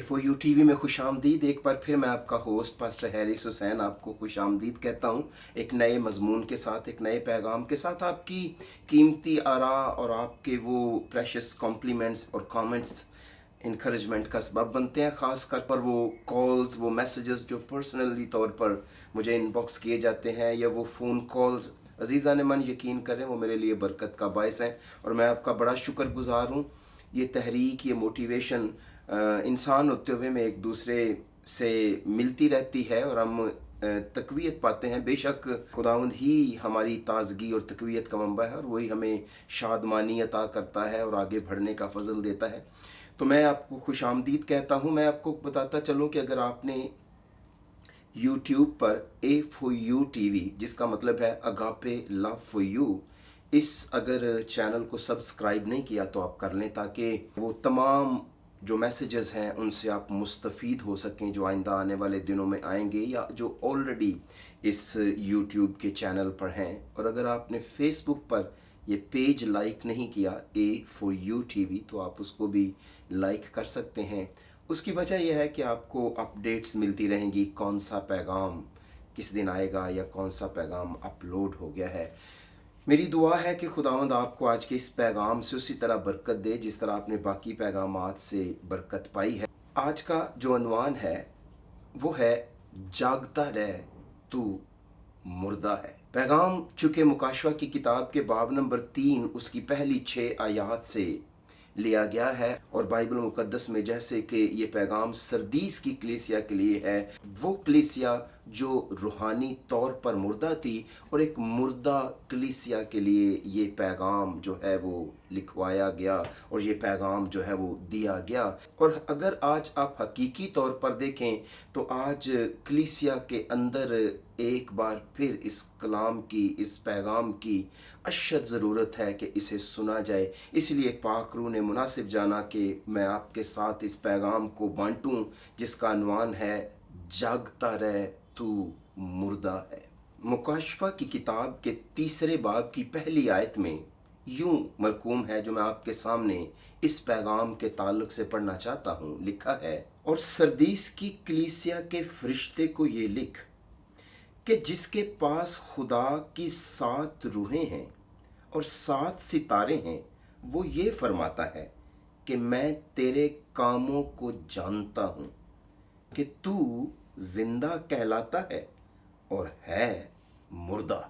FOU TV में खुश आमदीद। एक बार फिर मैं आपका होस्ट पास्टर हैरिस हुसैन आपको खुश आमदीद कहता हूँ, एक नए मजमून के साथ, एक नए पैगाम के साथ। आपकी कीमती आरा और आपके वो प्रेशियस कॉम्प्लीमेंट्स और कमेंट्स इनकरेजमेंट का सबब बनते हैं। ख़ास कर पर वो कॉल्स, वो मैसेजेस जो पर्सनली तौर पर मुझे इनबॉक्स किए जाते हैं, या वो फ़ोन कॉल्स, अजीज़ा ने मन यकीन करें, वो मेरे लिए बरकत का बायस हैं और मैं आपका बड़ा शुक्रगुजार हूँ। ये तहरीक, ये मोटिवेशन इंसान होते हुए में एक दूसरे से मिलती रहती है और हम तकवीत पाते हैं। बेशक खुदावंद ही हमारी ताजगी और तकवीत का मंबा है और वही हमें शादमानी अता करता है और आगे बढ़ने का फजल देता है। तो मैं आपको खुश आमदीद कहता हूँ। मैं आपको बताता चलूँ कि अगर आपने यूट्यूब पर FOU TV, जिसका मतलब है अगापे लव फॉर यू, इस अगर चैनल को सब्सक्राइब नहीं किया तो आप कर लें, ताकि वो तमाम जो मैसेजेस हैं उनसे आप मुस्तफ़ीद हो सकें, जो आइंदा आने वाले दिनों में आएंगे या जो ऑलरेडी इस यूट्यूब के चैनल पर हैं। और अगर आपने फेसबुक पर ये पेज लाइक नहीं किया FOU TV, तो आप उसको भी लाइक कर सकते हैं। उसकी वजह यह है कि आपको अपडेट्स मिलती रहेंगी, कौन सा पैगाम किस दिन आएगा या कौन सा पैगाम अपलोड हो गया है। मेरी दुआ है कि खुदावंद आपको आज के इस पैगाम से उसी तरह बरकत दे जिस तरह आपने बाकी पैगामात से बरकत पाई है। आज का जो अनवान है वो है जागता रह तू मुर्दा है। पैगाम चूँकि मुकाशवा की किताब के बाब नंबर 3 उसकी पहली 6 आयात से लिया गया है, और बाइबल मुकद्दस में जैसे कि ये पैगाम सरदीस की कलीसिया के लिए है, वो कलीसिया जो रूहानी तौर पर मुर्दा थी, और एक मुर्दा कलीसिया के लिए ये पैगाम जो है वो लिखवाया गया और ये पैगाम जो है वो दिया गया। और अगर आज आप हकीकी तौर पर देखें तो आज कलीसिया के अंदर एक बार फिर इस कलाम की, इस पैगाम की अशद ज़रूरत है कि इसे सुना जाए। इसलिए पाक रूह ने मुनासिब जाना कि मैं आपके साथ इस पैगाम को बांटूं, जिसका अनवान है जागता रह तू मुर्दा है। मुकाशवा की किताब के 3 बाब की पहली आयत में यूं मरकूम है, जो मैं आपके सामने इस पैगाम के ताल्लुक से पढ़ना चाहता हूँ। लिखा है, और सरदीस की कलीसिया के फरिश्ते को ये लिख कि जिसके पास खुदा की 7 रूहें हैं और 7 सितारे हैं, वो ये फरमाता है कि मैं तेरे कामों को जानता हूँ कि तू जिंदा कहलाता है और है मुर्दा।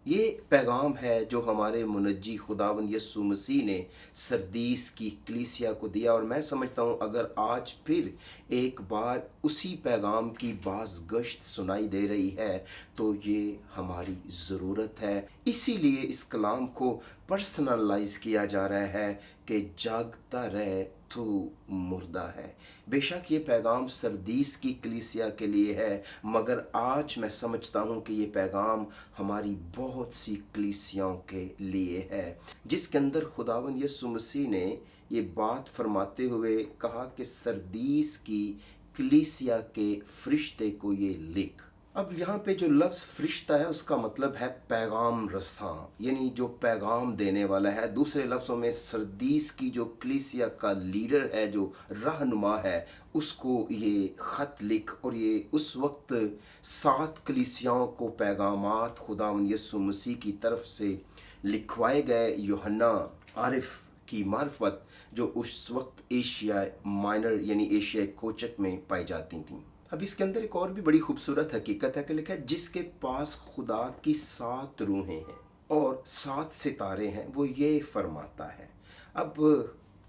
ये पैगाम है जो हमारे मुनज्जी खुदावंद यीशु मसीह ने सरदीस की कलीसिया को दिया, और मैं समझता हूँ अगर आज फिर एक बार उसी पैगाम की बाज़गश्त सुनाई दे रही है तो ये हमारी ज़रूरत है। इसीलिए इस कलाम को पर्सनलाइज किया जा रहा है कि जागता रह तू मुर्दा है। बेशक ये पैगाम सरदीस की कलीसिया के लिए है, मगर आज मैं समझता हूँ कि ये पैगाम हमारी बहुत सी कलीसियाओं के लिए है, जिसके अंदर खुदावंद यीशु मसीह ने ये बात फरमाते हुए कहा कि सरदीस की कलीसिया के फरिश्ते को ये लिख। अब यहाँ पे जो लफ्ज़ फरिश्ता है उसका मतलब है पैगाम रसां, यानी जो पैगाम देने वाला है। दूसरे लफ्ज़ों में सरदीस की जो कलीसिया का लीडर है, जो रहनुमा है, उसको ये ख़त लिख। और ये उस वक्त 7 कलीसियाओं को पैगामात खुदावंद यीशु मसीह की तरफ से लिखवाए गए। यूहन्ना आरिफ की मार्फत जो उस वक्त एशिया माइनर यानी एशिया कोचक में पाई जाती थीं। अब इसके अंदर एक और भी बड़ी खूबसूरत हकीकत है कि लिखा है जिसके पास खुदा की 7 रूहें हैं और 7 सितारे हैं, वो ये फरमाता है। अब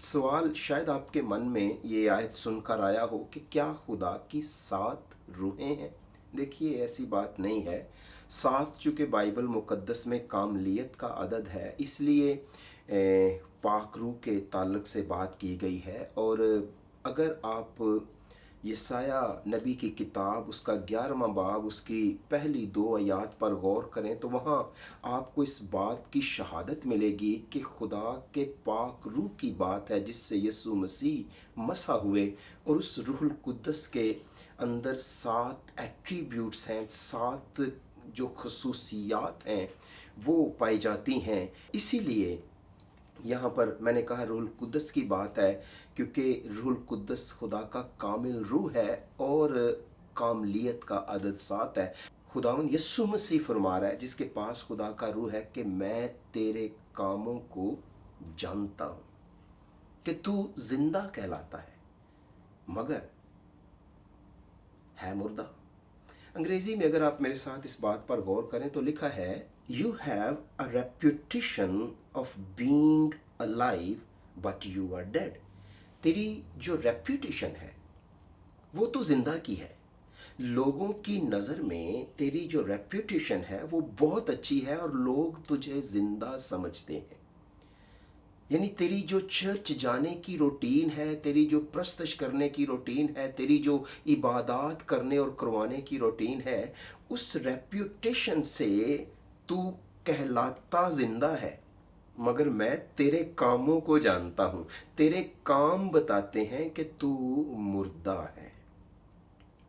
सवाल शायद आपके मन में ये आयत सुनकर आया हो कि क्या खुदा की 7 रूहें हैं? देखिए, ऐसी बात नहीं है। 7 चूँकि बाइबल मुकद्दस में कामलियत का अदद है, इसलिए पाक रूह के ताल्लुक से बात की गई है। और अगर आप यसाया नबी की किताब उसका 11वां बाब उसकी पहली 2 आयात पर गौर करें तो वहाँ आपको इस बात की शहादत मिलेगी कि खुदा के पाक रूह की बात है, जिससे यीशु मसीह मसा हुए, और उस रूहुल कुद्दस के अंदर 7 एट्रीब्यूट्स हैं, 7 जो खसूसियात हैं वो पाई जाती हैं। इसीलिए यहाँ पर मैंने कहा रूहुल कुद्दस की बात है, क्योंकि रूहुल कुद्दस खुदा का कामिल रूह है और कामलियत का अदद 7 है। खुदावंद यीशु मसीह फरमा रहा है जिसके पास खुदा का रूह है कि मैं तेरे कामों को जानता हूँ कि तू जिंदा कहलाता है मगर है मुर्दा। अंग्रेजी में अगर आप मेरे साथ इस बात पर गौर करें तो लिखा है, you have a reputation of being alive but you are dead. तेरी जो रेप्यूटेशन है वो तो जिंदा की है। लोगों की नज़र में तेरी जो रेप्यूटेशन है वो बहुत अच्छी है और लोग तुझे जिंदा समझते हैं। यानी तेरी जो चर्च जाने की रूटीन है, तेरी जो प्रस्तश करने की रूटीन है, तेरी जो इबादत करने और करवाने की रूटीन है, उस रेप्यूटेशन से तू कहलाता जिंदा है। मगर मैं तेरे कामों को जानता हूँ, तेरे काम बताते हैं कि तू मुर्दा है।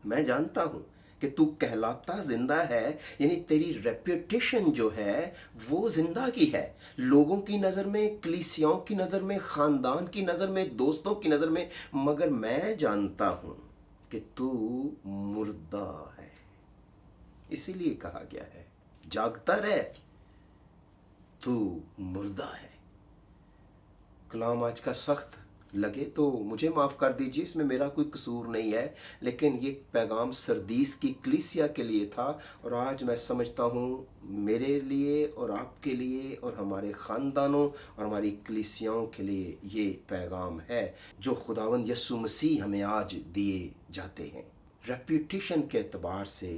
मैं जानता हूँ कि तू कहलाता जिंदा है, यानी तेरी रेप्यूटेशन जो है वो जिंदा की है। लोगों की नज़र में, कलीसियाओं की नज़र में, ख़ानदान की नज़र में, दोस्तों की नज़र में, मगर मैं जानता हूँ कि तू मुर्दा है। इसीलिए कहा गया है जागता रह, तू मुर्दा है। कलाम आज का सख्त लगे तो मुझे माफ़ कर दीजिए, इसमें मेरा कोई कसूर नहीं है, लेकिन ये पैगाम सरदीस की कलीसिया के लिए था और आज मैं समझता हूँ मेरे लिए और आपके लिए और हमारे ख़ानदानों और हमारी कलीसियाओं के लिए ये पैगाम है जो खुदावंद यीशु मसीह हमें आज दिए जाते हैं। रेप्यूटेशन के एतबार से,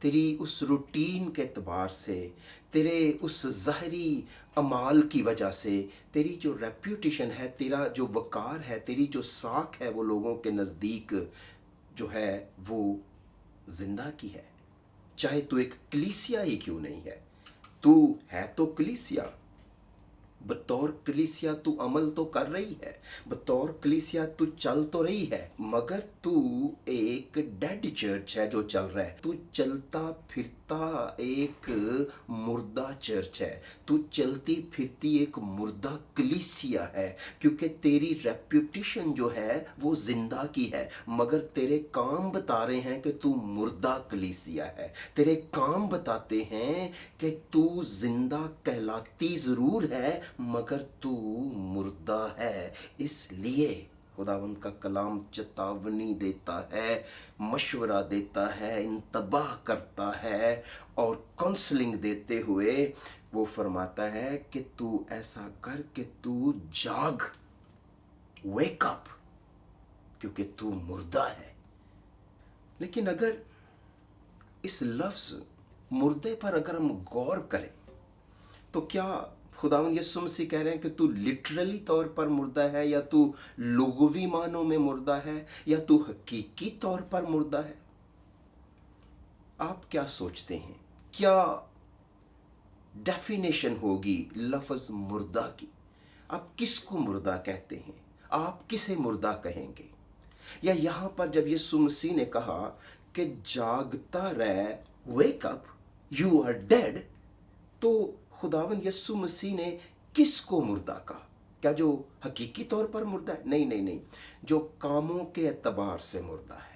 तेरी उस रूटीन के एतबार से, तेरे उस ज़ाहरी अमाल की वजह से, तेरी जो रेप्यूटेशन है, तेरा जो वक़ार है, तेरी जो साख है, वो लोगों के नज़दीक जो है वो ज़िंदा की है। चाहे तू एक कलीसिया ही क्यों नहीं है, तू है तो कलीसिया। बतौर कलीसिया तू अमल तो कर रही है, बतौर कलीसिया तू चल तो रही है, मगर तू एक डेड चर्च है जो चल रहा है। तू चलता फिरता एक मुर्दा चर्च है, तू चलती फिरती एक मुर्दा कलीसिया है, क्योंकि तेरी रेप्यूटेशन जो है वो जिंदा की है, मगर तेरे काम बता रहे हैं कि तू मुर्दा कलीसिया है। तेरे काम बताते हैं कि तू जिंदा कहलाती ज़रूर है मगर तू मुर्दा है। इसलिए खुदावंद का कलाम चेतावनी देता है, मशवरा देता है, इंतबाह करता है और काउंसलिंग देते हुए वो फरमाता है कि तू ऐसा कर कि तू जाग, वेक अप, क्योंकि तू मुर्दा है। लेकिन अगर इस लफ्ज़ मुर्दे पर अगर हम गौर करें तो क्या खुदावंद यीशु मसीह कह रहे हैं कि तू लिटरली तौर पर मुर्दा है, या तू लुग़वी मानों में मुर्दा है, या तू हकीकी तौर पर मुर्दा है? आप क्या सोचते हैं, क्या डेफिनेशन होगी लफ्ज़ मुर्दा की? आप किसको मुर्दा कहते हैं? आप किसे मुर्दा कहेंगे? या यहाँ पर जब यीशु मसीह ने कहा कि जागता रह, wake up, you are dead, तो खुदावंद यीशु मसीह ने किसको मुर्दा कहा? क्या जो हकीकी तौर पर मुर्दा है? नहीं नहीं नहीं, जो कामों के एतबार से मुर्दा है,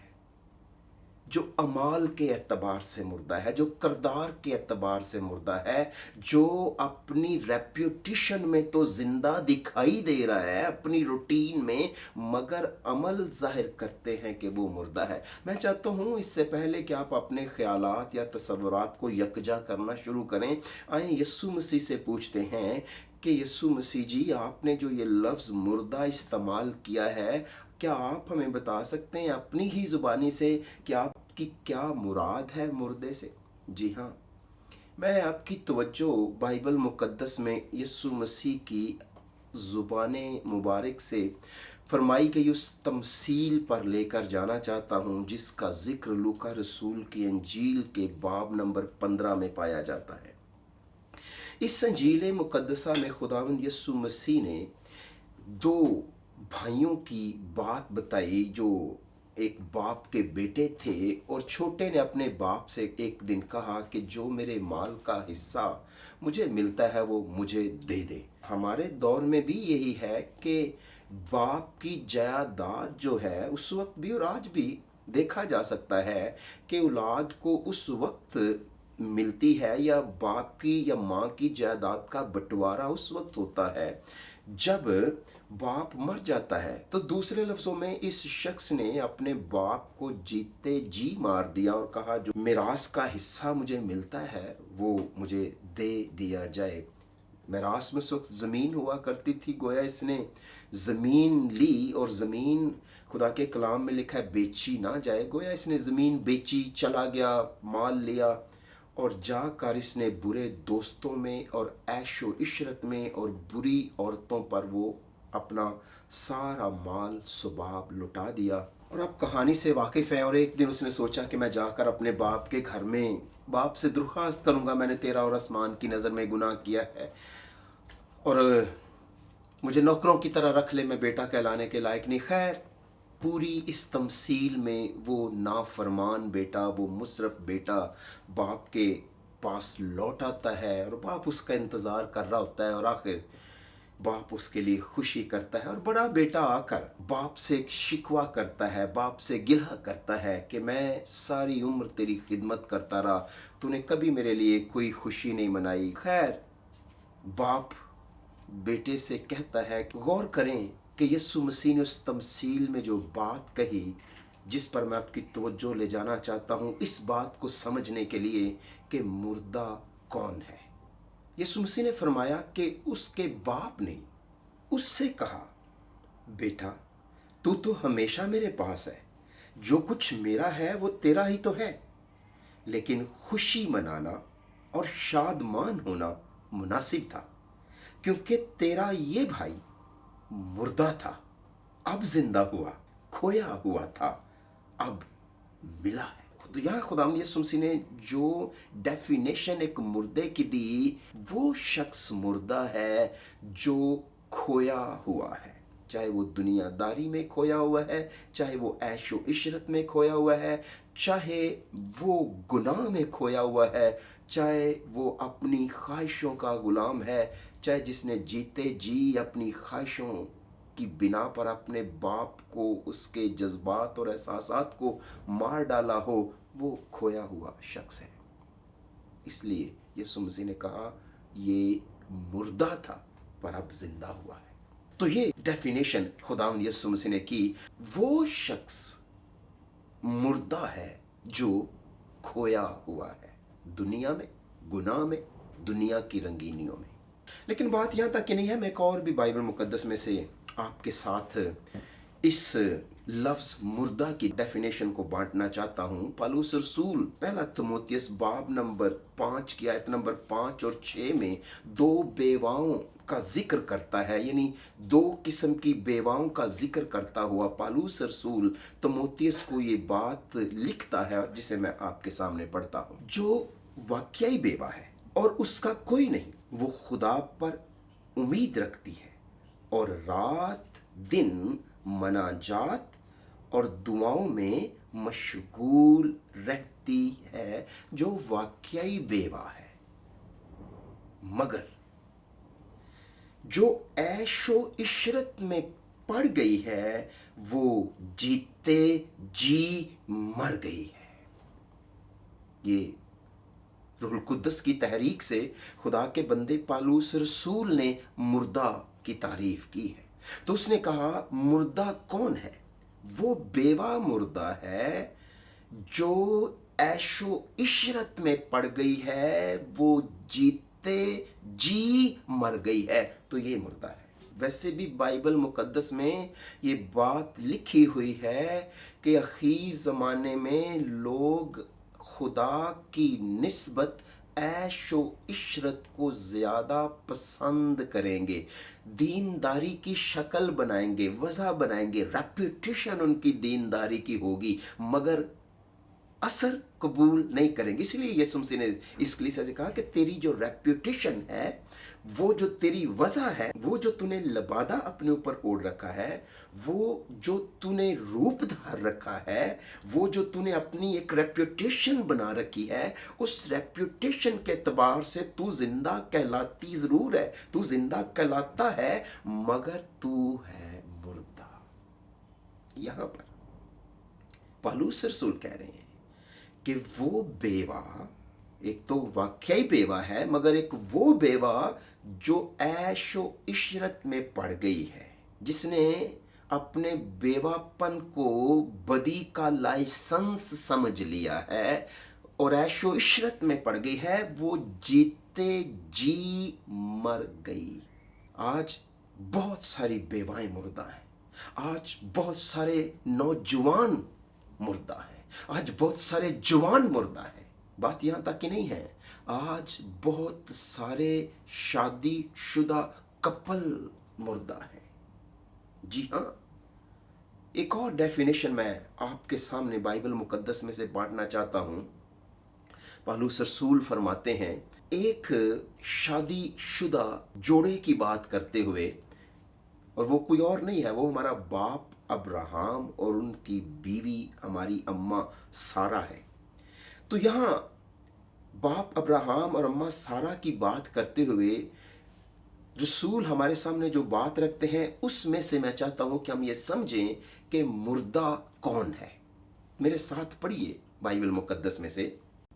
जो अमाल के एतबार से मुर्दा है, जो करदार के एतबार से मुर्दा है, जो अपनी रेप्यूटेशन में तो जिंदा दिखाई दे रहा है अपनी रूटीन में, मगर अमल जाहिर करते हैं कि वो मुर्दा है। मैं चाहता हूँ इससे पहले कि आप अपने ख्यालात या तसव्वुरात को यकजा करना शुरू करें, आए यीशु मसीह से पूछते हैं कि यीशु मसीह जी, आपने जो ये लफ्ज़ मुर्दा इस्तेमाल किया है, क्या आप हमें बता सकते हैं अपनी ही ज़ुबानी से कि आपकी क्या मुराद है मुर्दे से? जी हाँ, मैं आपकी तवज्जो बाइबल मुक़द्दस में यीशु मसीह की ज़ुबान मुबारक से फरमाई गई उस तमसील पर लेकर जाना चाहता हूँ जिसका ज़िक्र लूका रसूल की अंजील के बाब नंबर 15 में पाया जाता है। इस अंजील मुक़द्दसा में खुदावंद यीशु मसीह ने दो भाइयों की बात बताई जो एक बाप के बेटे थे और छोटे ने अपने बाप से एक दिन कहा कि जो मेरे माल का हिस्सा मुझे मिलता है वो मुझे दे दे। हमारे दौर में भी यही है कि बाप की जायदाद जो है उस वक्त भी और आज भी देखा जा सकता है कि औलाद को उस वक्त मिलती है या बाप की या माँ की जायदाद का बंटवारा उस वक्त होता है जब बाप मर जाता है। तो दूसरे लफ्ज़ों में इस शख्स ने अपने बाप को जीते जी मार दिया और कहा जो मिरास का हिस्सा मुझे मिलता है वो मुझे दे दिया जाए। मिरास में उस वक्त ज़मीन हुआ करती थी, गोया इसने ज़मीन ली और ज़मीन खुदा के कलाम में लिखा है बेची ना जाए। गोया इसने ज़मीन बेची, चला गया, माल लिया और जाकर इसने बुरे दोस्तों में और ऐशो इशरत में और बुरी औरतों पर वो अपना सारा माल सुबाब लुटा दिया। और अब कहानी से वाकिफ़ है और एक दिन उसने सोचा कि मैं जाकर अपने बाप के घर में बाप से दरख्वास्त करूँगा, मैंने तेरा और आसमान की नज़र में गुनाह किया है और मुझे नौकरों की तरह रख ले, मैं बेटा कहलाने के लायक नहीं। खैर पूरी इस तमसील में वो नाफरमान बेटा, वो मुसरफ बेटा बाप के पास लौट आता है और बाप उसका इंतज़ार कर रहा होता है और आखिर बाप उसके लिए खुशी करता है और बड़ा बेटा आकर बाप से एक शिकवा करता है, बाप से गिला करता है कि मैं सारी उम्र तेरी खिदमत करता रहा, तूने कभी मेरे लिए कोई खुशी नहीं मनाई। खैर बाप बेटे से कहता है कि गौर करें कि यीशु मसीह ने उस तमसील में जो बात कही जिस पर मैं आपकी तवज्जो ले जाना चाहता हूँ, इस बात को समझने के लिए कि मुर्दा कौन है। यीशु मसीह ने फरमाया कि उसके बाप ने उससे कहा, बेटा तू तो हमेशा मेरे पास है, जो कुछ मेरा है वो तेरा ही तो है, लेकिन खुशी मनाना और शादमान होना मुनासिब था, क्योंकि तेरा ये भाई मुर्दा था, अब जिंदा हुआ, खोया हुआ था, अब मिला है। तो यहाँ खुदावंद यीशु मसीह ने जो डेफिनेशन एक मुर्दे की दी, वो शख्स मुर्दा है जो खोया हुआ है, चाहे वो दुनियादारी में खोया हुआ है, चाहे वो ऐशो इशरत में खोया हुआ है, चाहे वो गुनाह में खोया हुआ है, चाहे वो अपनी ख्वाहिशों का गुलाम है, चाहे जिसने जीते जी अपनी ख्वाहिशों की बिना पर अपने बाप को, उसके जज्बात और एहसासात को मार डाला हो, वो खोया हुआ शख्स है। इसलिए यीशु मसीह ने कहा ये मुर्दा था पर अब जिंदा हुआ है। तो ये डेफिनेशन खुदावंद यीशु मसीह ने की, वो शख्स मुर्दा है जो खोया हुआ है दुनिया में, गुनाह में, दुनिया की रंगीनियों में। लेकिन बात यहाँ तक कि नहीं है, मैं एक और भी बाइबल मुकद्दस में से आपके साथ इस लफ्ज़ मुर्दा की डेफिनेशन को बांटना चाहता हूँ। पौलुस रसूल पहला तिमोथियस बाब नंबर 5 की आयत नंबर 5 और 6 में दो बेवाओं का जिक्र करता है, यानी दो किस्म की बेवाओं का जिक्र करता हुआ पौलुस रसूल तिमोथियस को ये बात लिखता है जिसे मैं आपके सामने पढ़ता हूँ। जो वाकई बेवा है और उसका कोई नहीं, वो खुदा पर उम्मीद रखती है और रात दिन मनाजात और दुआओं में मशगूल रहती है, जो वाकई बेवा है। मगर जो ऐशो इशरत में पड़ गई है वो जीते जी मर गई है। ये रूहुल कुद्दस की तहरीक से खुदा के बंदे पौलुस रसूल ने मुर्दा की तारीफ की है। तो उसने कहा मुर्दा कौन है? वो बेवा मुर्दा है जो ऐशो इशरत में पड़ गई है, वो जीते जी मर गई है, तो ये मुर्दा है। वैसे भी बाइबल मुकद्दस में ये बात लिखी हुई है कि आखिर ज़माने में लोग खुदा की निस्बत ऐशो इशरत को ज़्यादा पसंद करेंगे, दीनदारी की शक्ल बनाएंगे, वजह बनाएंगे, रेपुटेशन उनकी दीनदारी की होगी, मगर असर कबूल नहीं करेंगे। इसलिए यीशु मसीह ने इस कलीसिया से कहा कि तेरी जो रेप्यूटेशन है, वो जो तेरी वजह है, वो जो तूने लबादा अपने ऊपर ओढ़ रखा है, वो जो तूने रूप धार रखा है, वो जो तूने अपनी एक रेप्यूटेशन बना रखी है, उस रेप्यूटेशन के एतबार से तू जिंदा कहलाती जरूर है, तू जिंदा कहलाता है, मगर तू है मुर्दा। यहां पर पौलुस रसूल कह रहे हैं कि वो बेवा, एक तो वाकई बेवा है, मगर एक वो बेवा जो ऐशो इशरत में पड़ गई है, जिसने अपने बेवापन को बदी का लाइसेंस समझ लिया है और ऐशो इशरत में पड़ गई है, वो जीते जी मर गई। आज बहुत सारी बेवाएं मुर्दा हैं, आज बहुत सारे नौजवान मुर्दा है, आज बहुत सारे जवान मुर्दा है। बात यहां तक की नहीं है, आज बहुत सारे शादी शुदा कपल मुर्दा है। जी हाँ, एक और डेफिनेशन मैं आपके सामने बाइबल मुकद्दस में से बांटना चाहता हूं। पौलुस रसूल फरमाते हैं, एक शादी शुदा जोड़े की बात करते हुए, और वो कोई और नहीं है, वो हमारा बाप अब्राहम और उनकी बीवी हमारी अम्मा सारा है। तो यहाँ बाप अब्राहम और अम्मा सारा की बात करते हुए रसूल हमारे सामने जो बात रखते हैं, उसमें से मैं चाहता हूं कि हम ये समझें कि मुर्दा कौन है। मेरे साथ पढ़िए बाइबल मुकद्दस में से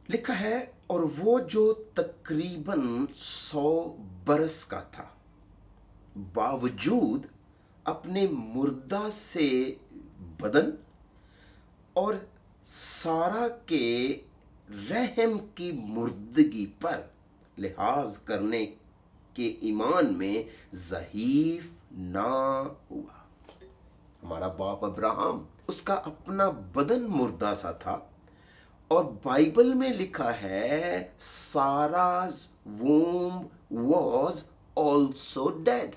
लिखा है, और वो जो तकरीबन 100 बरस का था, बावजूद अपने मुर्दा से बदन और सारा के रहम की मुर्दगी पर लिहाज करने के ईमान में ज़हीफ ना हुआ। हमारा बाप अब्राहम, उसका अपना बदन मुर्दा सा था, और बाइबल में लिखा है साराज वूम वॉज ऑल्सो डेड,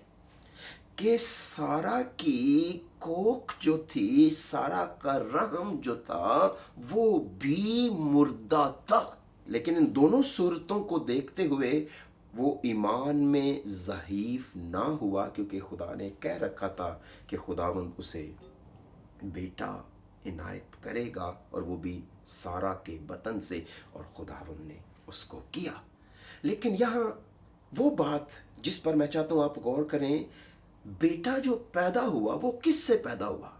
कि सारा की कोख जो थी, सारा का रहम जो था, वो भी मुर्दा था। लेकिन इन दोनों सूरतों को देखते हुए वो ईमान में ज़हीफ ना हुआ, क्योंकि खुदा ने कह रखा था कि खुदावंद उसे बेटा इनायत करेगा, और वो भी सारा के बतन से, और खुदावंद ने उसको किया। लेकिन यहाँ वो बात जिस पर मैं चाहता हूँ आप गौर करें, बेटा जो पैदा हुआ वो किस से पैदा हुआ?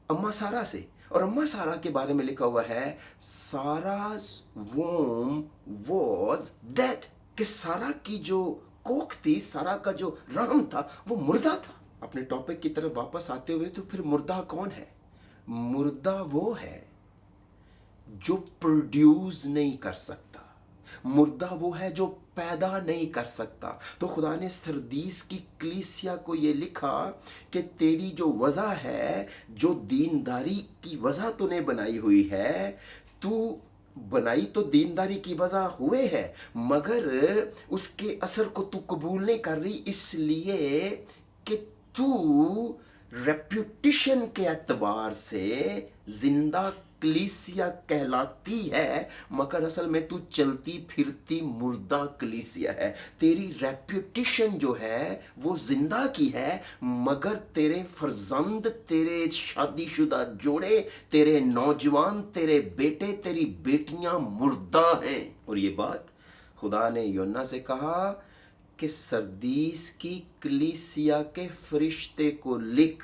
अम्मा सारा से। और अम्मा सारा के बारे में लिखा हुआ है सारा's womb was dead, कि सारा की जो कोख थी, सारा का जो रहम था, वो मुर्दा था। अपने टॉपिक की तरफ वापस आते हुए, तो फिर मुर्दा कौन है? मुर्दा वो है जो प्रोड्यूस नहीं कर सकता, मुर्दा वो है जो पैदा नहीं कर सकता। तो खुदा ने सरदीस की कलीसिया को ये लिखा कि तेरी जो वजह है, जो दीनदारी की वजह तूने बनाई हुई है, तू बनाई तो दीनदारी की वजह हुए है, मगर उसके असर को तू कबूल नहीं कर रही, इसलिए कि तू रेप्यूटेशन के एतबार से जिंदा कलीसिया कहलाती है, मगर असल में तू चलती फिरती मुर्दा कलीसिया है। तेरी रेप्यूटेशन जो है वो जिंदा की है, मगर तेरे फर्जंद, तेरे शादीशुदा जोड़े, तेरे नौजवान, तेरे बेटे, तेरी बेटियां मुर्दा हैं। और ये बात खुदा ने योना से कहा कि सरदीस की कलीसिया के फरिश्ते को लिख,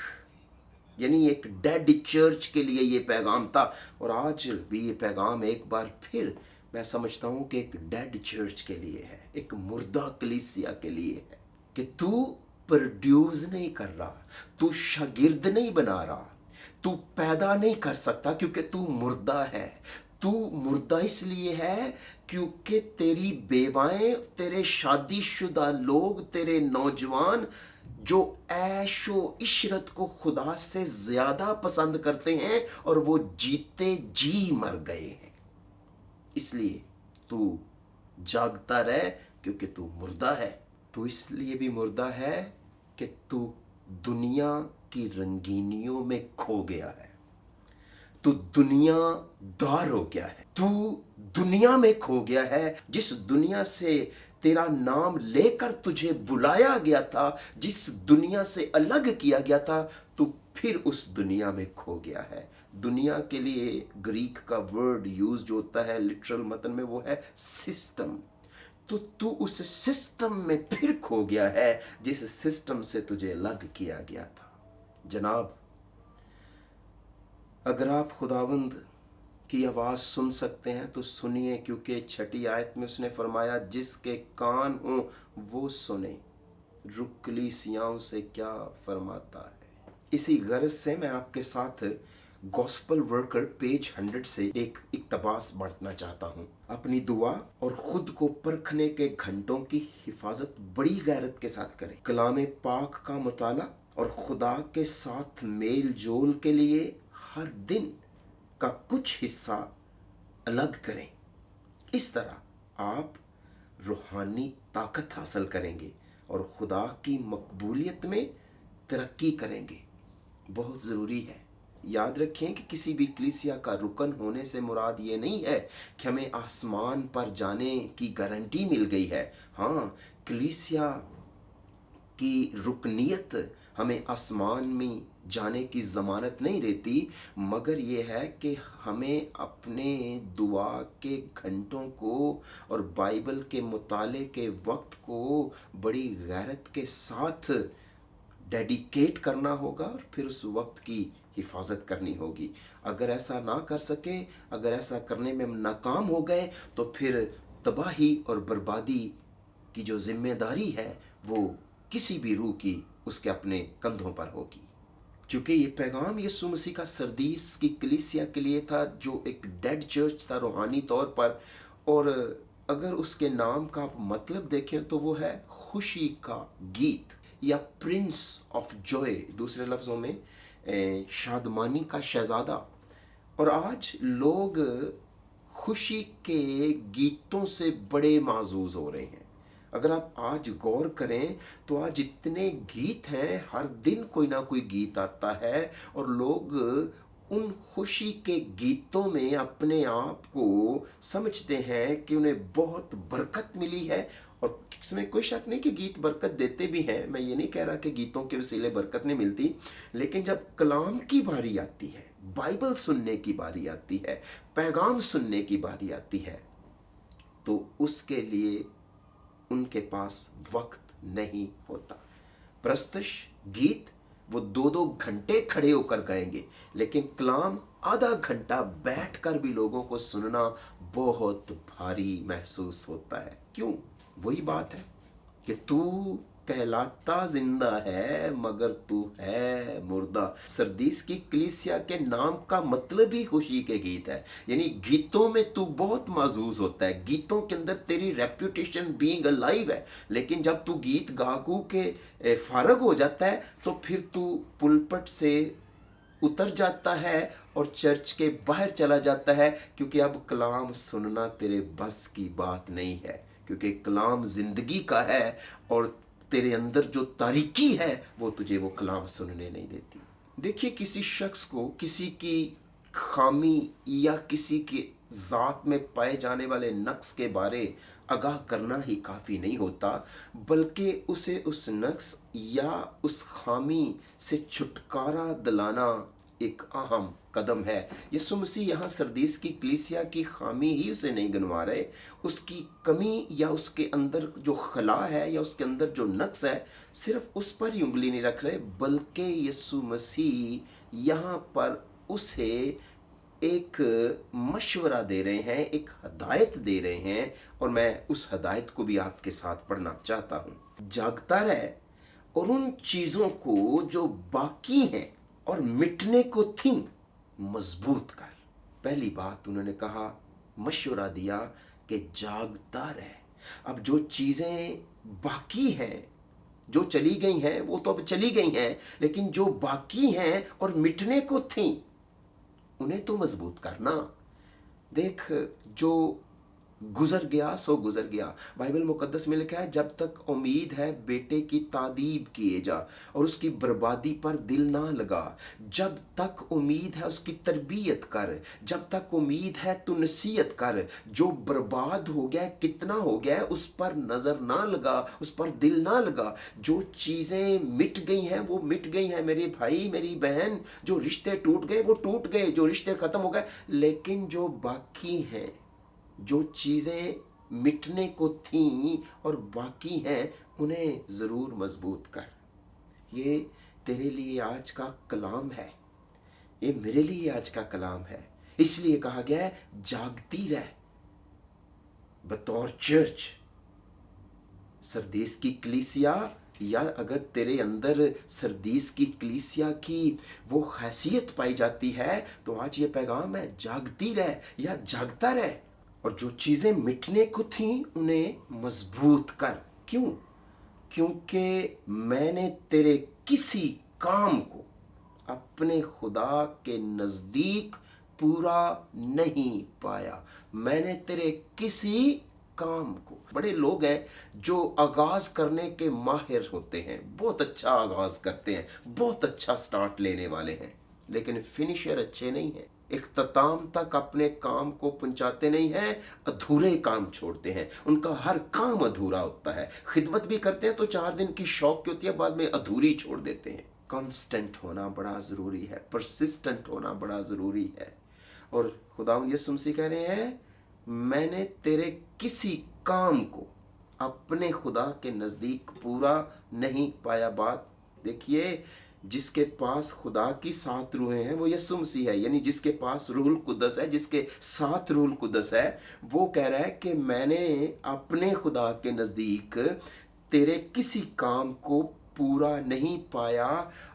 यानी एक डेड चर्च के लिए ये पैगाम था। और आज भी ये पैगाम एक बार फिर मैं समझता हूं कि एक डेड चर्च के लिए है, एक मुर्दा कलीसिया के लिए है, कि तू प्रोड्यूस नहीं कर रहा, तू शागिर्द नहीं बना रहा, तू पैदा नहीं कर सकता, क्योंकि तू मुर्दा है। तू मुर्दा इसलिए है क्योंकि तेरी बेवाएं, तेरे शादीशुदा लोग, तेरे नौजवान जो ऐशो इशरत को खुदा से ज्यादा पसंद करते हैं, और वो जीते जी मर गए हैं। इसलिए तू जागता रहे, क्योंकि तू मुर्दा है। तू इसलिए भी मुर्दा है कि तू दुनिया की रंगीनियों में खो गया है, तू दुनियादार हो गया है, तू दुनिया में खो गया है। जिस दुनिया से तेरा नाम लेकर तुझे बुलाया गया था, जिस दुनिया से अलग किया गया था, तू फिर उस दुनिया में खो गया है। दुनिया के लिए ग्रीक का वर्ड यूज जो होता है लिटरल मतन में, वो है सिस्टम। तो तू उस सिस्टम में फिर खो गया है जिस सिस्टम से तुझे अलग किया गया था। जनाब, अगर आप खुदावंद की आवाज़ सुन सकते हैं तो सुनिए, क्योंकि 6 आयत में उसने फरमाया जिसके कान हों वो सुने रुख कलीसियाओं से क्या फरमाता है। इसी गर्ज से मैं आपके साथ गॉस्पल वर्कर पेज 100 से एक इक्तबास बांटना चाहता हूँ। अपनी दुआ और खुद को परखने के घंटों की हिफाजत बड़ी गैरत के साथ करें। कलाम पाक का मुताला और खुदा के साथ मेल जोल के लिए हर दिन का कुछ हिस्सा अलग करें। इस तरह आप रूहानी ताकत हासिल करेंगे और खुदा की मकबूलियत में तरक्की करेंगे। बहुत ज़रूरी है। याद रखें कि किसी भी कलीसिया का रुकन होने से मुराद ये नहीं है कि हमें आसमान पर जाने की गारंटी मिल गई है। हाँ, कलीसिया की रुकनियत हमें आसमान में जाने की ज़मानत नहीं देती, मगर ये है कि हमें अपने दुआ के घंटों को और बाइबल के मुताले के वक्त को बड़ी गैरत के साथ डेडिकेट करना होगा और फिर उस वक्त की हिफाजत करनी होगी। अगर ऐसा ना कर सके, अगर ऐसा करने में हम नाकाम हो गए, तो फिर तबाही और बर्बादी की जो जिम्मेदारी है वो किसी भी रूह की उसके अपने कंधों पर होगी। क्योंकि ये पैगाम यीशु मसीह का सरदीस की कलीसिया के लिए था, जो एक डेड चर्च था रूहानी तौर पर। और अगर उसके नाम का आप मतलब देखें तो वो है खुशी का गीत या प्रिंस ऑफ जॉय, दूसरे लफ्ज़ों में शादमानी का शहजादा। और आज लोग खुशी के गीतों से बड़े माजूज हो रहे हैं। अगर आप आज गौर करें तो आज इतने गीत हैं, हर दिन कोई ना कोई गीत आता है और लोग उन खुशी के गीतों में अपने आप को समझते हैं कि उन्हें बहुत बरकत मिली है। और इसमें कोई शक नहीं कि गीत बरकत देते भी हैं, मैं ये नहीं कह रहा कि गीतों के वसीले बरकत नहीं मिलती, लेकिन जब कलाम की बारी आती है, बाइबल सुनने की बारी आती है, पैगाम सुनने की बारी आती है, तो उसके लिए उनके पास वक्त नहीं होता। प्रस्तुष गीत वो 2-2 घंटे खड़े होकर गाएंगे, लेकिन कलाम आधा घंटा बैठकर भी लोगों को सुनना बहुत भारी महसूस होता है। क्यों? वही बात है कि तू कहलाता जिंदा है मगर तू है मुर्दा। सरदीस की कलीसिया के नाम का मतलब ही खुशी के गीत है, यानी गीतों में तू बहुत माजूज होता है, गीतों के अंदर तेरी रेप्यूटेशन बीइंग अलाइव है। लेकिन जब तू गीत गागू के फारग हो जाता है तो फिर तू पुलपट से उतर जाता है और चर्च के बाहर चला जाता है, क्योंकि अब कलाम सुनना तेरे बस की बात नहीं है, क्योंकि कलाम जिंदगी का है और तेरे अंदर जो तारीकी है वो तुझे वो कलाम सुनने नहीं देती। देखिए, किसी शख्स को किसी की खामी या किसी के ज़ात में पाए जाने वाले नक्स के बारे आगाह करना ही काफ़ी नहीं होता, बल्कि उसे उस नक्स या उस खामी से छुटकारा दिलाना एक अहम कदम है। यीशु मसीह यहाँ सरदीस की कलीसिया की खामी ही उसे नहीं गिनवा रहे, उसकी कमी या उसके अंदर जो खला है या उसके अंदर जो नक्स है, सिर्फ उस पर ही उंगली नहीं रख रहे, बल्कि यीशु मसीह यहाँ पर उसे एक मशवरा दे रहे हैं, एक हदायत दे रहे हैं, और मैं उस हदायत को भी आपके साथ पढ़ना चाहता हूँ। जागता रहे और उन चीज़ों को जो बाकी हैं और मिटने को थी मजबूत कर। पहली बात उन्होंने कहा, मशवरा दिया कि जागता रहे। अब जो चीज़ें बाकी हैं, जो चली गई हैं वो तो अब चली गई हैं, लेकिन जो बाकी हैं और मिटने को थी उन्हें तो मजबूत करना। देख, जो गुजर गया सो गुजर गया। बाइबल मुकद्दस में लिखा है जब तक उम्मीद है बेटे की तादीब किए जा और उसकी बर्बादी पर दिल ना लगा। जब तक उम्मीद है उसकी तरबियत कर, जब तक उम्मीद है तू नसीहत कर। जो बर्बाद हो गया कितना हो गया उस पर नज़र ना लगा, उस पर दिल ना लगा। जो चीज़ें मिट गई हैं वो मिट गई हैं मेरे भाई मेरी बहन। जो रिश्ते टूट गए वो टूट गए, जो रिश्ते ख़त्म हो गए, लेकिन जो बाकी हैं, जो चीज़ें मिटने को थीं और बाकी हैं, उन्हें ज़रूर मजबूत कर। ये तेरे लिए आज का कलाम है, ये मेरे लिए आज का कलाम है। इसलिए कहा गया है जागती रह बतौर चर्च। सरदीस की कलीसिया, या अगर तेरे अंदर सरदीस की कलीसिया की वो हैसियत पाई जाती है तो आज ये पैगाम है जागती रह या जागता रह। और जो चीज़ें मिटने को थीं उन्हें मजबूत कर। क्यों? क्योंकि मैंने तेरे किसी काम को अपने खुदा के नज़दीक पूरा नहीं पाया। मैंने तेरे किसी काम को, बड़े लोग हैं जो आगाज करने के माहिर होते हैं, बहुत अच्छा आगाज करते हैं, बहुत अच्छा स्टार्ट लेने वाले हैं, लेकिन फिनिशर अच्छे नहीं हैं, इख्तिताम तक अपने काम को पहुंचाते नहीं हैं, अधूरे काम छोड़ते हैं। उनका हर काम अधूरा होता है। खिदमत भी करते हैं तो 4 दिन की शौक की होती है, बाद में अधूरी छोड़ देते हैं। कांस्टेंट होना बड़ा ज़रूरी है, परसिस्टेंट होना बड़ा ज़रूरी है। और खुदावंद यीशु मसीह कह रहे हैं मैंने तेरे किसी काम को अपने खुदा के नज़दीक पूरा नहीं पाया। बात देखिए, जिसके पास खुदा की 7 रूहें हैं वो यीशु मसीह है, यानी जिसके पास रूहुल कुद्दस है, जिसके साथ रूहुल कुद्दस है, वो कह रहा है कि मैंने अपने खुदा के नज़दीक तेरे किसी काम को पूरा नहीं पाया।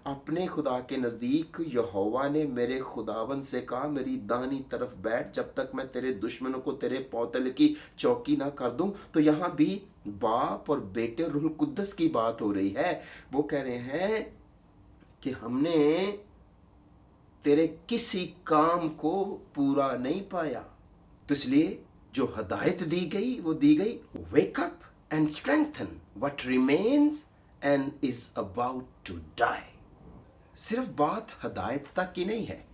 अपने खुदा के नज़दीक यहोवा ने मेरे खुदावन से कहा मेरी दाहिनी तरफ बैठ जब तक मैं तेरे दुश्मनों को तेरे पौतले की चौकी ना कर दूं। तो यहाँ भी बाप और बेटे रूहुल कुद्दस की बात हो रही है। वो कह रहे हैं कि हमने तेरे किसी काम को पूरा नहीं पाया। तो इसलिए जो हदायत दी गई वो दी गई, wake up and strengthen what remains and is about to die. सिर्फ बात हदायत तक की नहीं है,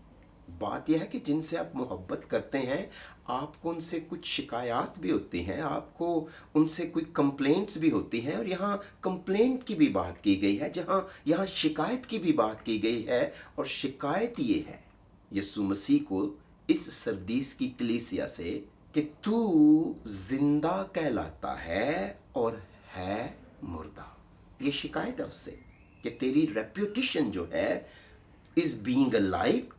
बात यह है कि जिनसे आप मोहब्बत करते हैं आपको उनसे कुछ शिकायत भी होती हैं, आपको उनसे कोई कंप्लेंट्स भी होती हैं। और यहाँ कंप्लेंट की भी बात की गई है, जहाँ यहाँ शिकायत की भी बात की गई है। और शिकायत ये है यीशु मसीह को इस सरदीस की कलीसिया से कि तू जिंदा कहलाता है और है मुर्दा। ये शिकायत है उससे कि तेरी रेप्यूटेशन जो है is being alive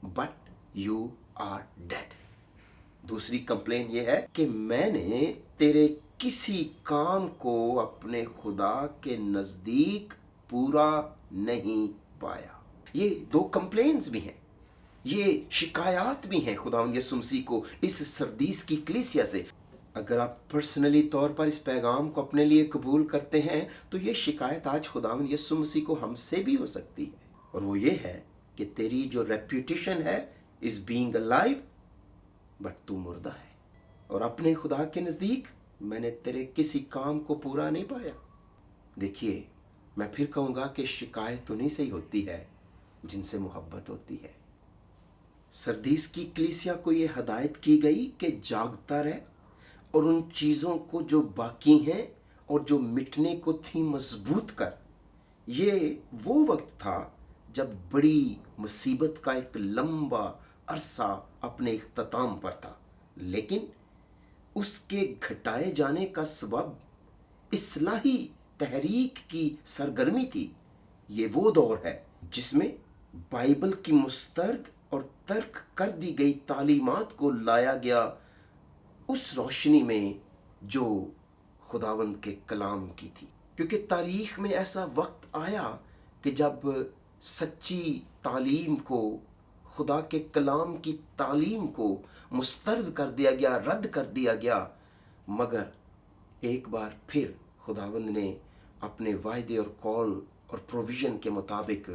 but you are dead. दूसरी कंप्लेन ये है कि मैंने तेरे किसी काम को अपने खुदा के नज़दीक पूरा नहीं पाया। ये 2 कंप्लेन्स भी हैं, ये शिकायत भी हैं खुदावंद यीशु मसीह को इस सरदीस की कलीसिया से। अगर आप पर्सनली तौर पर इस पैगाम को अपने लिए कबूल करते हैं तो ये शिकायत आज खुदावंद यीशु मसीह को हमसे भी हो सकती है। और वो ये है कि तेरी जो रेप्यूटेशन है इज बीइंग अलाइव बट तू मुर्दा है। और अपने खुदा के नज़दीक मैंने तेरे किसी काम को पूरा नहीं पाया। देखिए, मैं फिर कहूँगा कि शिकायत उन्हीं से ही होती है जिनसे मोहब्बत होती है। सरदीस की कलीसिया को ये हदायत की गई कि जागता रहे और उन चीज़ों को जो बाकी हैं और जो मिटने को थी मजबूत कर। ये वो वक्त था जब बड़ी मुसीबत का एक लंबा अरसा अपने इख्तिताम पर था, लेकिन उसके घटाए जाने का सबब इस्लाही तहरीक की सरगर्मी थी। ये वो दौर है जिसमें बाइबल की मुस्तरद और तर्क कर दी गई तालीमात को लाया गया उस रोशनी में जो खुदावंद के कलाम की थी। क्योंकि तारीख में ऐसा वक्त आया कि जब सच्ची तालीम को, खुदा के कलाम की तालीम को मुस्तरद कर दिया गया, रद्द कर दिया गया। मगर एक बार फिर खुदावंद ने अपने वायदे और कौल और प्रोविज़न के मुताबिक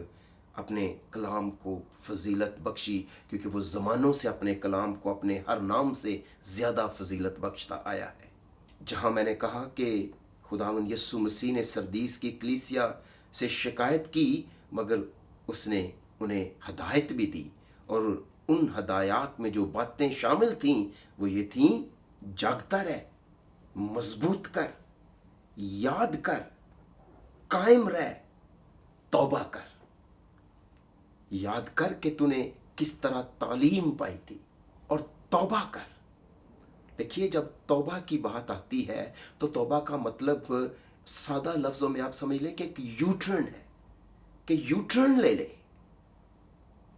अपने कलाम को फजीलत बख्शी, क्योंकि वो ज़मानों से अपने कलाम को अपने हर नाम से ज़्यादा फजीलत बख्शता आया है। जहाँ मैंने कहा कि खुदावंद यीशु मसीह ने सरदीस की कलीसिया से शिकायत की, मगर उसने उन्हें हदायत भी दी, और उन हदायत में जो बातें शामिल थीं वो ये थीं, जागता रह, मजबूत कर, याद कर, कायम रह, तौबा कर। याद कर कि तूने किस तरह तालीम पाई थी, और तौबा कर। देखिए, जब तौबा की बात आती है तो तौबा का मतलब सादा लफ्ज़ों में आप समझ लें कि एक यू टर्न है, कि यू टर्न ले ले।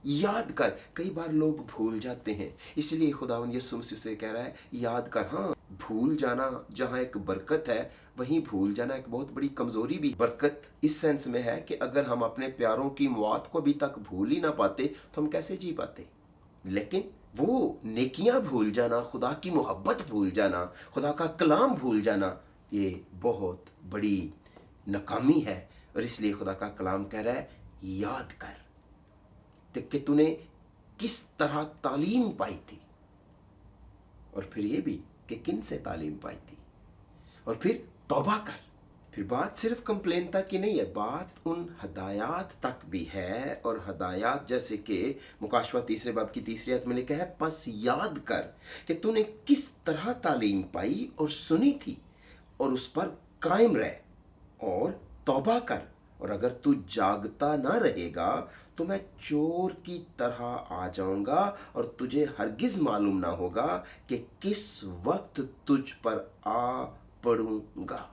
याद कर। कई बार लोग भूल जाते हैं, इसलिए खुदावंद यीशु मसीह से कह रहा है याद कर। हाँ, भूल जाना जहाँ एक बरकत है, वहीं भूल जाना एक बहुत बड़ी कमज़ोरी भी। बरकत इस सेंस में है कि अगर हम अपने प्यारों की मौत को अभी तक भूल ही ना पाते तो हम कैसे जी पाते। लेकिन वो नेकियां भूल जाना, खुदा की मोहब्बत भूल जाना, खुदा का कलाम भूल जाना, ये बहुत बड़ी नाकामी है। और इसलिए खुदा का कलाम कह रहा है याद कर कि तूने किस तरह तालीम पाई थी, और फिर ये भी कि किन से तालीम पाई थी, और फिर तौबा कर। फिर बात सिर्फ कंप्लेन तक की नहीं है, बात उन हदायत तक भी है। और हदायत जैसे कि मुकाशवा 3 बाब की 3 आयत में लिखा है, बस याद कर कि तूने किस तरह तालीम पाई और सुनी थी, और उस पर कायम रह और तौबा कर। और अगर तू जागता ना रहेगा तो मैं चोर की तरह आ जाऊंगा, और तुझे हरगिज मालूम ना होगा कि किस वक्त तुझ पर आ पड़ूंगा।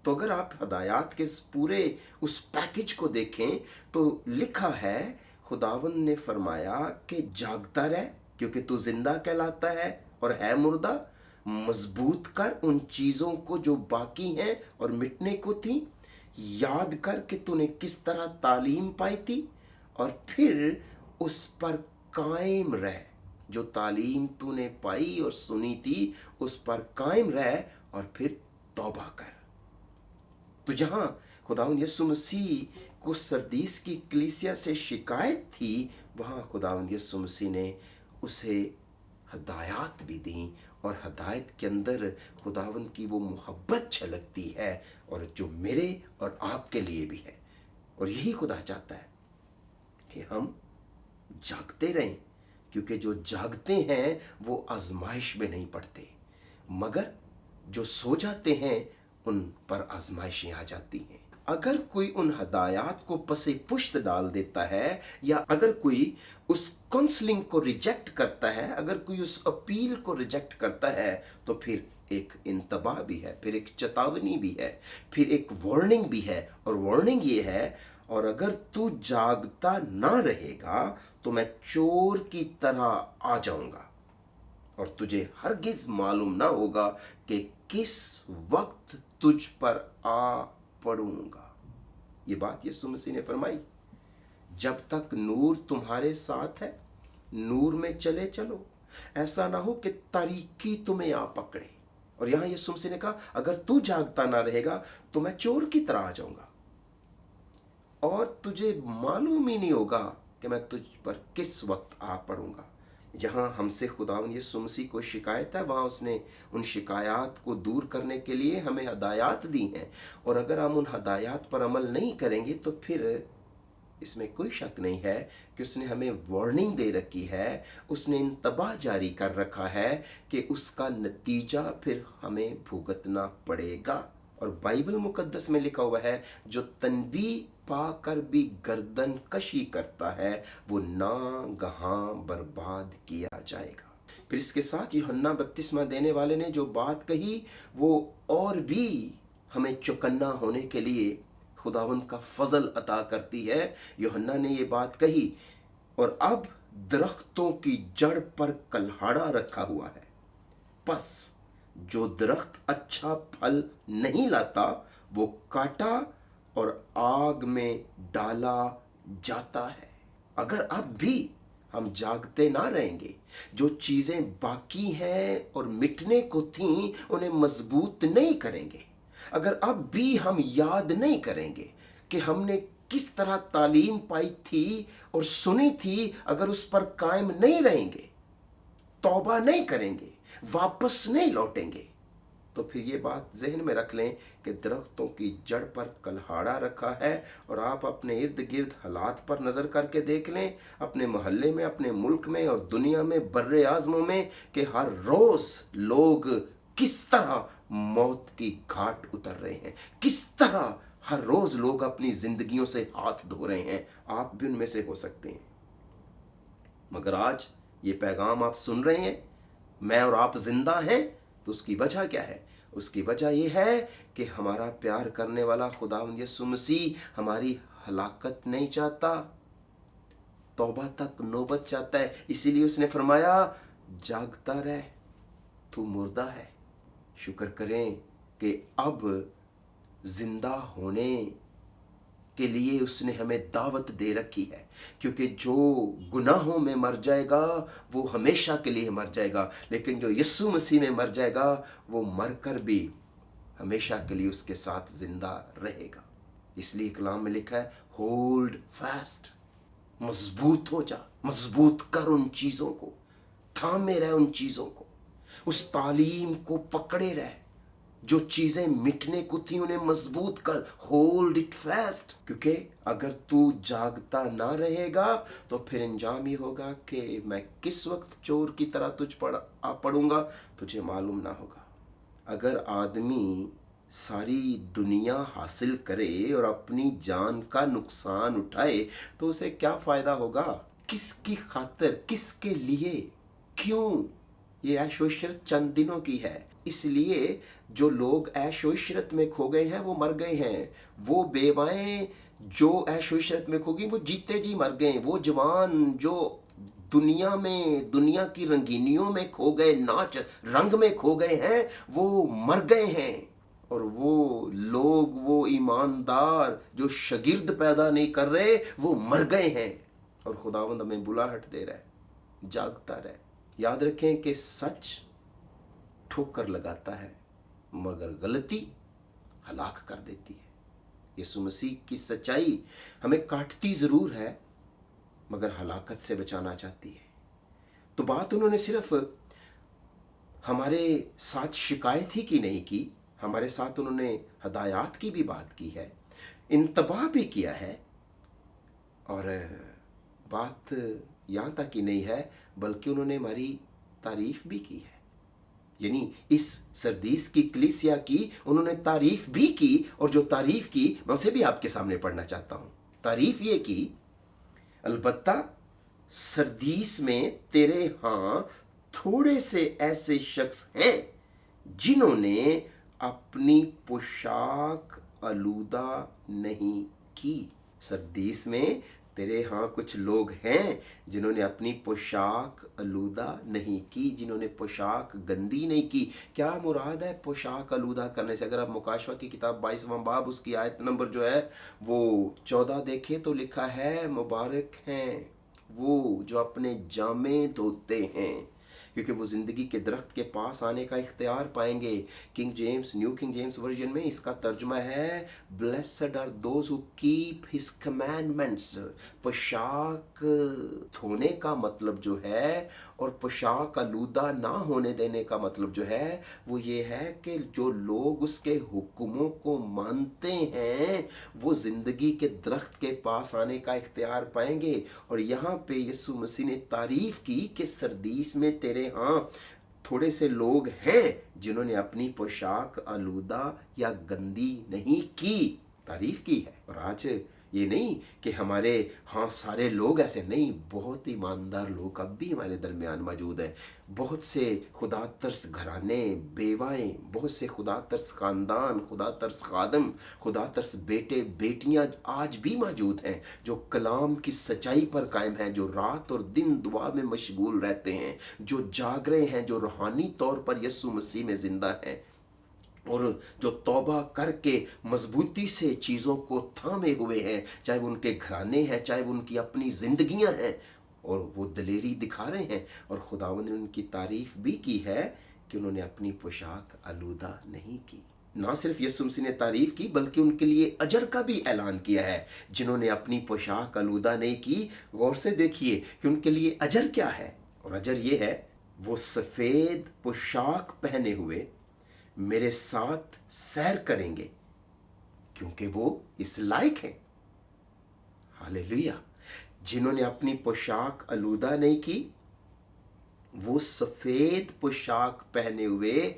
तो अगर आप हदायत के इस पूरे उस पैकेज को देखें तो लिखा है, खुदावन ने फरमाया कि जागता रह क्योंकि तू जिंदा कहलाता है और है मुर्दा। मजबूत कर उन चीज़ों को जो बाकी हैं और मिटने को थी। याद कर कि तूने किस तरह तालीम पाई थी, और फिर उस पर कायम रह। जो तालीम तूने पाई और सुनी थी उस पर कायम रह, और फिर तौबा कर। तो जहाँ खुदावंद यीशु मसीह को सरदीस की कलीसिया से शिकायत थी, वहाँ खुदावंद यीशु मसीह ने उसे हदायत भी दी, और हदायत के अंदर खुदावंद की वो मोहब्बत झलकती है, और जो मेरे और आपके लिए भी है। और यही खुदा चाहता है कि हम जागते रहें, क्योंकि जो जागते हैं वो आजमाइश में नहीं पड़ते, मगर जो सो जाते हैं उन पर आजमाइशें आ जाती हैं। अगर कोई उन हदायत को पसे पुश्त डाल देता है, या अगर कोई उस काउंसलिंग को रिजेक्ट करता है, अगर कोई उस अपील को रिजेक्ट करता है, तो फिर एक इंतबाह भी है, फिर एक चेतावनी भी है, फिर एक वार्निंग भी है। और वार्निंग ये है, और अगर तू जागता ना रहेगा तो मैं चोर की तरह आ जाऊंगा, और तुझे हरगिज मालूम ना होगा कि किस वक्त तुझ पर आ पड़ूंगा। ये बात यीशु मसीह ने फरमाई। जब तक नूर तुम्हारे साथ है, नूर में चले चलो, ऐसा ना हो कि तारीकी तुम्हें आ पकड़े। और यहां यीशु मसीह ने कहा, अगर तू जागता ना रहेगा तो मैं चोर की तरह आ जाऊंगा, और तुझे मालूम ही नहीं होगा कि मैं तुझ पर किस वक्त आ पड़ूंगा। जहाँ हमसे खुदावंद यीशु मसीह को शिकायत है, वहाँ उसने उन शिकायत को दूर करने के लिए हमें हदायत दी हैं। और अगर हम उन हदायत पर अमल नहीं करेंगे तो फिर इसमें कोई शक नहीं है कि उसने हमें वार्निंग दे रखी है, उसने इंतबाह जारी कर रखा है कि उसका नतीजा फिर हमें भुगतना पड़ेगा। और बाइबल मुकद्दस में लिखा हुआ है, जो तनबी पाकर भी गर्दन कशी करता है वो नागहां बर्बाद किया जाएगा। फिर इसके साथ यूहन्ना बपतिस्मा देने वाले ने जो बात कही वो और भी हमें चौकन्ना होने के लिए खुदावंद का फजल अता करती है। यूहन्ना ने ये बात कही, और अब दरख्तों की जड़ पर कल्हाड़ा रखा हुआ है, बस जो दरख्त अच्छा फल नहीं लाता वो काटा और आग में डाला जाता है। अगर अब भी हम जागते ना रहेंगे, जो चीजें बाकी हैं और मिटने को थीं उन्हें मजबूत नहीं करेंगे, अगर अब भी हम याद नहीं करेंगे कि हमने किस तरह तालीम पाई थी और सुनी थी, अगर उस पर कायम नहीं रहेंगे, तौबा नहीं करेंगे, वापस नहीं लौटेंगे, तो फिर ये बात जहन में रख लें कि दरख्तों की जड़ पर कल्हाड़ा रखा है। और आप अपने इर्द गिर्द हालात पर नज़र करके देख लें, अपने मोहल्ले में, अपने मुल्क में और दुनिया में, बर्रे आज़मों में, कि हर रोज़ लोग किस तरह मौत की घाट उतर रहे हैं, किस तरह हर रोज़ लोग अपनी ज़िंदगियों से हाथ धो रहे हैं। आप भी उनमें से हो सकते हैं। मगर आज ये पैगाम आप सुन रहे हैं, मैं और आप जिंदा हैं, तो उसकी वजह क्या है? उसकी वजह यह है कि हमारा प्यार करने वाला खुदावंद यीशु मसीह हमारी हलाकत नहीं चाहता, तौबा तक नौबत चाहता है। इसीलिए उसने फरमाया, जागता रह, तू मुर्दा है। शुक्र करें कि अब जिंदा होने के लिए उसने हमें दावत दे रखी है, क्योंकि जो गुनाहों में मर जाएगा वो हमेशा के लिए मर जाएगा, लेकिन जो यीशु मसीह में मर जाएगा वो मरकर भी हमेशा के लिए उसके साथ जिंदा रहेगा। इसलिए कलाम में लिखा है, होल्ड फास्ट, मजबूत हो जा, मजबूत कर उन चीज़ों को, थामे रह उन चीज़ों को, उस तालीम को पकड़े रह, जो चीजें मिटने को थी उन्हें मजबूत कर, होल्ड इट फास्ट। क्योंकि अगर तू जागता ना रहेगा तो फिर अंजाम ये होगा कि मैं किस वक्त चोर की तरह तुझ पर आ पड़ूंगा, तुझे मालूम ना होगा। अगर आदमी सारी दुनिया हासिल करे और अपनी जान का नुकसान उठाए तो उसे क्या फायदा होगा? किसकी खातिर, किसके लिए, क्यों? ये ऐशो इशरत चंद दिनों की है। इसलिए जो लोग ऐशो इशरत में खो गए हैं वो मर गए हैं। वो बेवाएं जो ऐशो इशरत में खो गई वो जीते जी मर गए। वो जवान जो दुनिया में, दुनिया की रंगीनियों में खो गए, नाच रंग में खो गए हैं, वो मर गए हैं। और वो लोग, वो ईमानदार जो शागिर्द पैदा नहीं कर रहे, वो मर गए हैं। और खुदावंद हमें बुलाहट दे रहा है, जागता रहे। याद रखें कि सच ठोकर लगाता है मगर गलती हलाक कर देती है। यीशु मसीह की सच्चाई हमें काटती जरूर है मगर हलाकत से बचाना चाहती है। तो बात उन्होंने सिर्फ हमारे साथ शिकायत ही की नहीं की, हमारे साथ उन्होंने हदायत की भी बात की है, इंतबाह भी किया है। और बात यहाँ तक ही नहीं है बल्कि उन्होंने हमारी तारीफ भी की है। यानी इस सरदीस की कलीसिया की उन्होंने तारीफ भी की, और जो तारीफ की मैं उसे भी आपके सामने पढ़ना चाहता हूँ। तारीफ ये की, अलबत्ता सरदीस में तेरे यहाँ थोड़े से ऐसे शख्स हैं जिन्होंने अपनी पोशाक आलूदा नहीं की। सरदीस में तेरे यहाँ कुछ लोग हैं जिन्होंने अपनी पोशाक आलूदा नहीं की, जिन्होंने पोशाक गंदी नहीं की। क्या मुराद है पोशाक आलूदा करने से? अगर आप मुकाशवा की किताब 22वां बाब उसकी आयत नंबर जो है वो 14 देखें तो लिखा है, मुबारक हैं वो जो अपने जामे धोते हैं क्योंकि वो ज़िंदगी के दरख्त के पास आने का इख्तियार पाएंगे। न्यू किंग जेम्स वर्जन में इसका तर्जुमा है, blessed are those who keep his commandments. पोशाक धोने का मतलब जो है और पोशाक आलूदा ना होने देने का मतलब जो है वो ये है कि जो लोग उसके हुक्मों को मानते हैं वो ज़िंदगी के दरख्त के पास आने का इख्तियार पाएंगे। और यहाँ पे यीशु मसीह ने तारीफ की कि सरदीस में तेरे हाँ थोड़े से लोग हैं जिन्होंने अपनी पोशाक आलूदा या गंदी नहीं की, तारीफ की है। और आज ये नहीं कि हमारे हाँ सारे लोग ऐसे नहीं, बहुत ईमानदार लोग अब भी हमारे दरमियान मौजूद हैं। बहुत से खुदा तरस घराने, बेवाएं, बहुत से खुदा तरस ख़ानदान, खुदा तरस खादम, खुदा तरस बेटे बेटियां आज भी मौजूद हैं जो कलाम की सच्चाई पर कायम हैं, जो रात और दिन दुआ में मशगूल रहते हैं, जो जाग रहे हैं, जो रूहानी तौर पर यीशु मसीह में ज़िंदा हैं और जो तौबा करके मजबूती से चीज़ों को थामे हुए हैं, चाहे वो उनके घराने हैं, चाहे वो उनकी अपनी ज़िंदगियां हैं, और वो दलेरी दिखा रहे हैं। और खुदावंद ने उनकी तारीफ भी की है कि उन्होंने अपनी पोशाक आलूदा नहीं की। ना सिर्फ यीशु मसीह ने तारीफ की बल्कि उनके लिए अजर का भी ऐलान किया है। जिन्होंने अपनी पोशाक आलूदा नहीं की, गौर से देखिए कि उनके लिए अजर क्या है। और अजर ये है, वो सफ़ेद पोशाक पहने हुए मेरे साथ सैर करेंगे क्योंकि वो इस लायक हैं। हालेलुया। जिन्होंने अपनी पोशाक आलूदा नहीं की, वो सफ़ेद पोशाक पहने हुए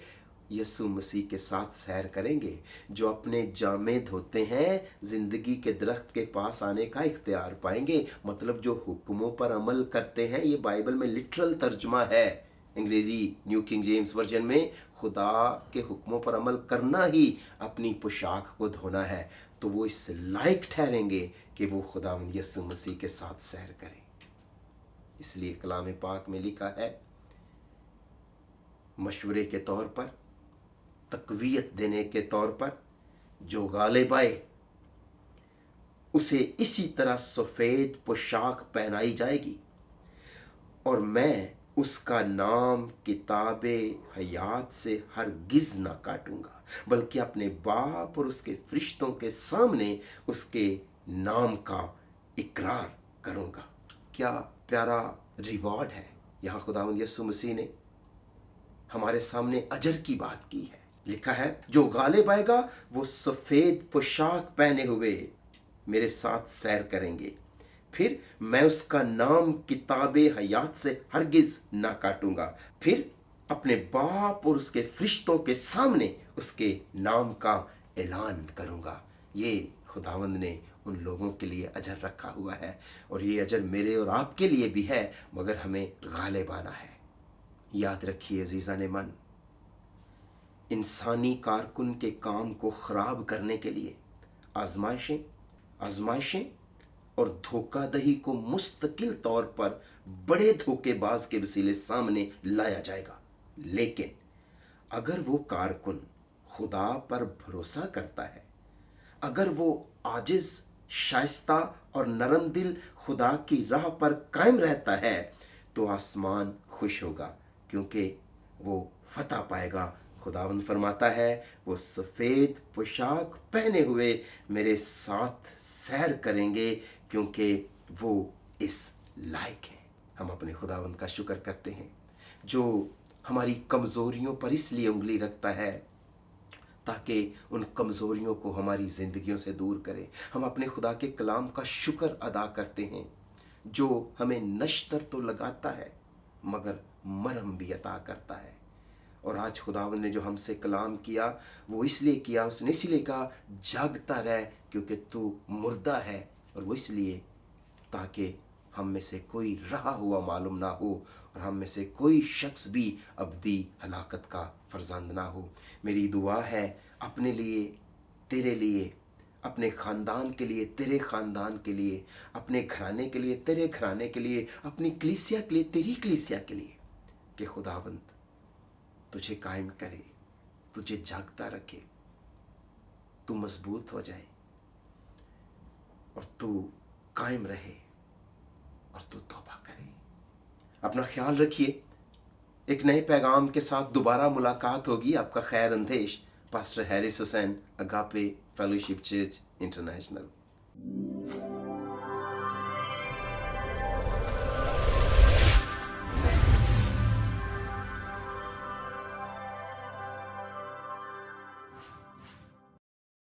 यीशु मसीह के साथ सैर करेंगे। जो अपने जामे धोते हैं, ज़िंदगी के दरख्त के पास आने का इख्तियार पाएंगे। मतलब जो हुक्मों पर अमल करते हैं, ये बाइबल में लिटरल तर्जुमा है। अंग्रेज़ी न्यू किंग जेम्स वर्जन में खुदा के हुक्मों पर अमल करना ही अपनी पोशाक को धोना है। तो वो इस लायक ठहरेंगे कि वो खुदावंद यीशु मसीह के साथ सैर करें। इसलिए कलाम पाक में लिखा है, मशवरे के तौर पर, तकवीयत देने के तौर पर, जो गालिब आए उसे इसी तरह सफ़ेद पोशाक पहनाई जाएगी और मैं उसका नाम किताबे हयात से हरगिज़ ना काटूंगा, बल्कि अपने बाप और उसके फरिश्तों के सामने उसके नाम का इकरार करूंगा। क्या प्यारा रिवॉर्ड है। यहाँ खुदावंद यीशु मसीह ने हमारे सामने अजर की बात की है। लिखा है, जो गालिब आएगा वो सफ़ेद पोशाक पहने हुए मेरे साथ सैर करेंगे, फिर मैं उसका नाम किताबे हयात से हरगिज़ ना काटूंगा, फिर अपने बाप और उसके फरिश्तों के सामने उसके नाम का ऐलान करूंगा। ये खुदावंद ने उन लोगों के लिए अजर रखा हुआ है और ये अजर मेरे और आपके लिए भी है, मगर हमें गालिब आना है। याद रखिए अजीज़ान मन, इंसानी कारकुन के काम को ख़राब करने के लिए आजमाइशें और धोखाधही को मुस्तकिल तौर पर बड़े धोखेबाज के वसीले सामने लाया जाएगा। लेकिन अगर वो कारकुन खुदा पर भरोसा करता है, अगर वो आजिज़, शाइस्ता और नरम दिल खुदा की राह पर कायम रहता है, तो आसमान खुश होगा क्योंकि वो फतह पाएगा। खुदावंद फरमाता है, वो सफ़ेद पोशाक पहने हुए मेरे साथ सैर करेंगे क्योंकि वो इस लायक है। हम अपने खुदावंद का शुक्र करते हैं जो हमारी कमज़ोरियों पर इसलिए उंगली रखता है ताकि उन कमज़ोरियों को हमारी ज़िंदगियों से दूर करे। हम अपने खुदा के कलाम का शुक्र अदा करते हैं जो हमें नश्तर तो लगाता है मगर मरहम भी अता करता है। और आज खुदावंद ने जो हमसे कलाम किया वो इसलिए किया, उसने इसलिए कहा जागता रह क्योंकि तू मुर्दा है, और वो इसलिए ताकि हम में से कोई रहा हुआ मालूम ना हो और हम में से कोई शख्स भी अबदी हलाकत का फर्जंद ना हो। मेरी दुआ है अपने लिए, तेरे लिए, अपने ख़ानदान के लिए, तेरे ख़ानदान के लिए, अपने घराने के लिए, तेरे घराने के लिए, अपनी कलीसिया के लिए, तेरी कलीसिया के लिए, कि खुदावंद तुझे कायम करे, तुझे जागता रखे, तू मजबूत हो जाए और तू कायम रहे और तू तौबा करे। अपना ख्याल रखिए। एक नए पैगाम के साथ दोबारा मुलाकात होगी। आपका खैर अंदेश, pastor Harris Hussain, Agape fellowship church international.